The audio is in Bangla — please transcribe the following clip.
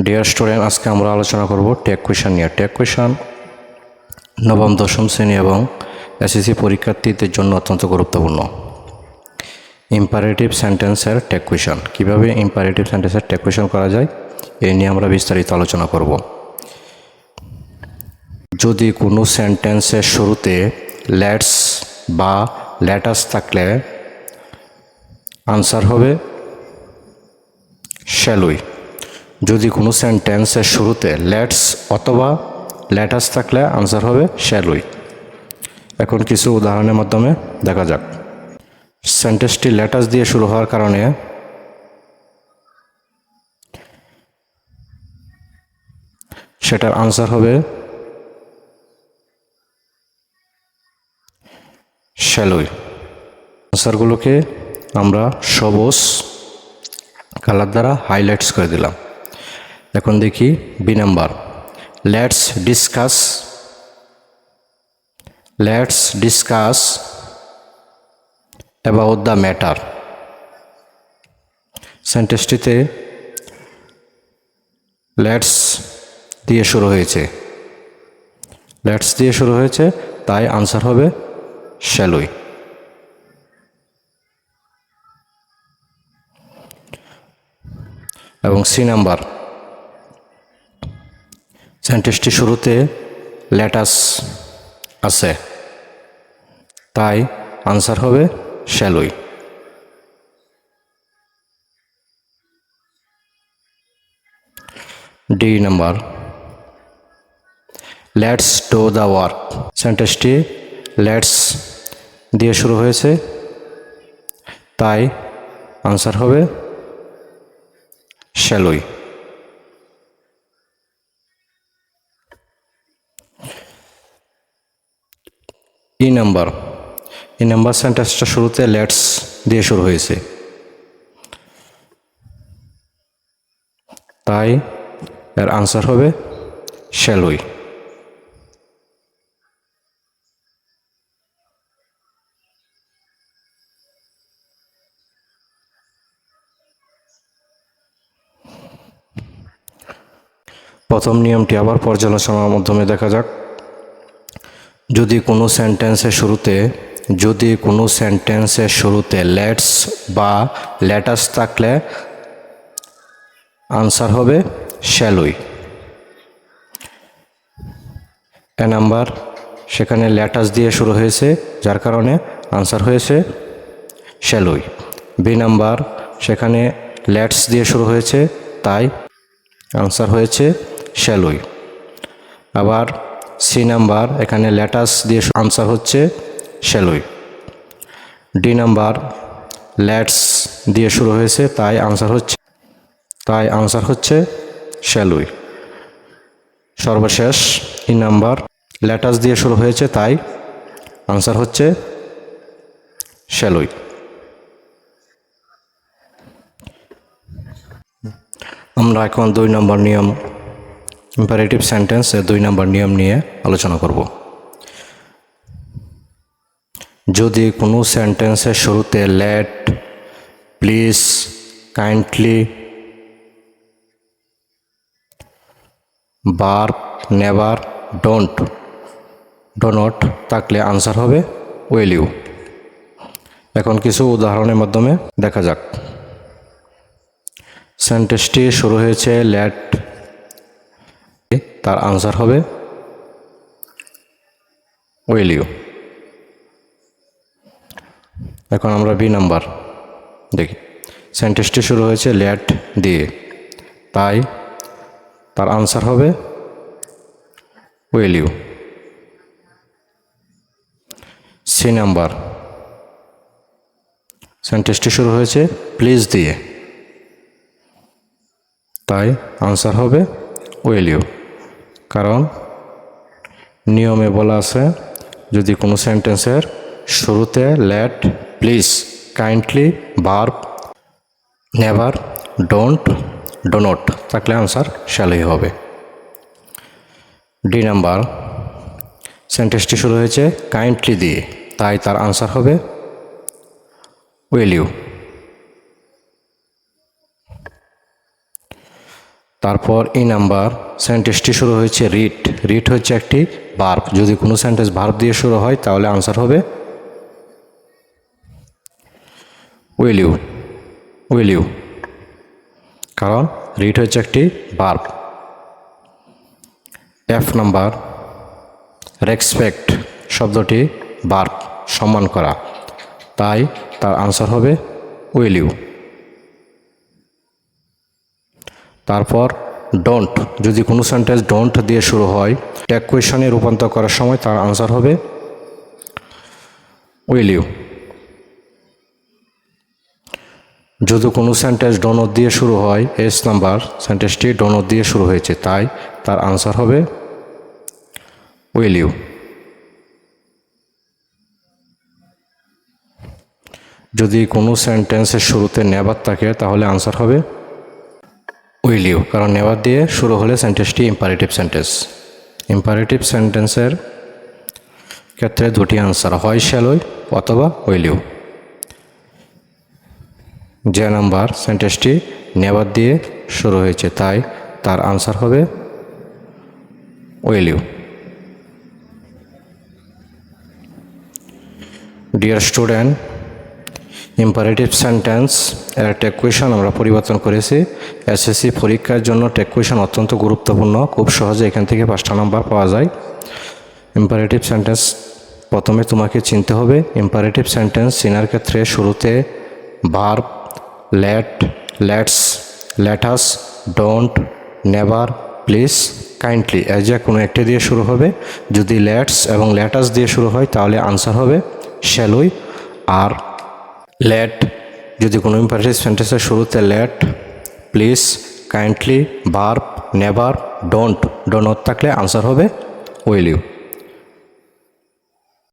ডিয়ার স্টুডেন্ট, আজকে আমরা আলোচনা করব টেক কোয়েশন নিয়ে। টেক কোয়েশন নবম দশম শ্রেণী এবং এসএসসি পরীক্ষার্থীদের জন্য অত্যন্ত গুরুত্বপূর্ণ। ইম্পারেটিভ সেন্টেন্সের টেক কোয়েশন, কীভাবে ইম্পারেটিভ সেন্টেন্সের টেক কোয়েশন করা যায় এই নিয়ে আমরা বিস্তারিত আলোচনা করব। যদি কোনো সেন্টেন্সের শুরুতে লেটস বা লেটাস থাকলে আনসার হবে শ্যাল উই। যদি কোনো সেন্টেন্সের শুরুতে লেটস অথবা লেটাস থাকলে আনসার হবে শ্যাল উই। এখন কিছু উদাহরণের মাধ্যমে দেখা যাক। সেন্টেন্সটি লেটাস দিয়ে শুরু হওয়ার কারণে সেটার আনসার হবে শ্যাল উই। আনসারগুলোকে আমরা সবুজ কালার দ্বারা হাইলাইটস করে দিলাম। এখন দেখি B number, let's discuss about the matter. সেন্টেন্সটিতে লেটস দিয়ে শুরু হয়েছে, তাই আনসার হবে শ্যাল উই। এবং সি নাম্বার, সেন্টেন্সটি শুরুতে লেটাস আছে, তাই আনসার হবে shall we. D number, let's do the work. সেন্টেন্সটি লেটস দিয়ে শুরু হয়েছে, তাই আনসার হবে শ্যাল উই। ই নাম্বার, সেন্টেন্সটা শুরুতে লেটস দিয়ে শুরু হয়েছে, তাই এর আনসার হবে শ্যাল উই। প্রথম নিয়মটি আবার পর্যালোচনার মাধ্যমে দেখা যাক। যদি কোনো সেন্টেন্সের শুরুতে লেটস বা লেটাস থাকলে আনসার হবে শ্যাল উই। এ নাম্বার, সেখানে লেটাস দিয়ে শুরু হয়েছে, যার কারণে আনসার হয়েছে শ্যাল উই। বি নাম্বার, সেখানে লেটস দিয়ে শুরু হয়েছে, তাই আনসার হয়েছে শ্যাল উই। আবার সি নাম্বার, এখানে লেটাস দিয়ে আনসার হচ্ছে shall we. D number, let's দিয়ে শুরু হয়েছে, তাই আনসার হচ্ছে শ্যাল উই। সর্বশেষ ই নাম্বার, লেটাস দিয়ে শুরু হয়েছে, তাই আনসার হচ্ছে শ্যাল উই। আমরা এখন 2 নম্বর নিয়ম, ইম্পারেটিভ সেন্টেন্সের 2 নম্বর নিয়ম নিয়ে আলোচনা করব। যদি কোনো সেন্টেন্সের শুরুতে let, please, kindly, verb, never, do not থাকলে আনসার হবে উইল ইউ। এখন কিছু উদাহরণের মাধ্যমে দেখা যাক। সেন্টেন্সটি শুরু হয়েছে লেট, তার আনসার হবে উইল ইউ। এখন আমরা বি নাম্বার দেখি। সেন্টেন্সটি শুরু হয়েছে লেট দিয়ে, তাই তার আনসার হবে উইল ইউ। সি নাম্বার, সেন্টেন্সটি শুরু হয়েছে প্লিজ দিয়ে, তাই আনসার হবে উইল ইউ। কারণ নিয়মে বলা আছে, যদি কোনো সেন্টেন্সের শুরুতে let, please, kindly, verb, never, do not থাকলে আনসার শ্যাল উই হবে। ডি নাম্বার, সেন্টেন্সটি শুরু হয়েছে কাইন্ডলি দিয়ে, তাই তার আনসার হবে উইল ইউ। তারপর ই নাম্বার সেন্টেন্সটি শুরু হয়েছে রিড। রিড হচ্ছে একটি ভার্ব। যদি কোনো সেন্টেন্স ভার্ব দিয়ে শুরু হয় তাহলে আনসার হবে উইল ইউ। উইল ইউ, কারণ রিড হচ্ছে একটি ভার্ব। এফ নাম্বার রেসপেক্ট শব্দটি ভার্ব, সম্মান করা, তাই তার আনসার হবে উইল ইউ। তারপর ডোন্ট, যদি কোনো সেন্টেন্স ডোন্ট দিয়ে শুরু হয় ট্যাগ কোয়েশনে রূপান্তর করার সময় তার আনসার হবে উইল ইউ। যদি কোনো সেন্টেন্স ডোনট দিয়ে শুরু হয়, এস নাম্বার সেন্টেন্সটি ডোনট দিয়ে শুরু হয়েছে, তাই তার আনসার হবে উইল ইউ। যদি কোনো সেন্টেন্সের শুরুতে নেভার থাকে তাহলে আনসার হবে উইল ইউ, কারণ নেভার দিয়ে শুরু হলে সেন্টেন্সটি ইম্পারেটিভ সেন্টেন্স। ইম্পারেটিভ সেন্টেন্সের ক্ষেত্রে দুটি আনসার, হয় শ্যাল উই অথবা উইল ইউ। যে নাম্বার সেন্টেন্সটি নেভার দিয়ে শুরু হয়েছে, তাই তার আনসার হবে will you. Dear student, imperative sentence এর ট্যাগ কোয়েশন আমরা পরিবর্তন করেছি। এসএসসি পরীক্ষার জন্য ট্যাগ কোয়েশন অত্যন্ত গুরুত্বপূর্ণ, খুব সহজে এখান থেকে 5টা নাম্বার পাওয়া যায়। ইম্পারেটিভ সেন্টেন্স প্রথমে তোমাকে চিনতে হবে। ইম্পারেটিভ সেন্টেন্স চেনার ক্ষেত্রে শুরুতে verb, let, let's, let us, don't, never, please, kindly এর যে কোনো একটি দিয়ে শুরু হবে। যদি লেটস এবং লেটাস দিয়ে শুরু হয় তাহলে আনসার হবে শ্যাল উই। আর লেট, যদি কোনো ইম্পারেটিভ সেন্টেন্সের শুরুতে let, please, kindly, verb, never, don't থাকলে আনসার হবে উইল ইউ।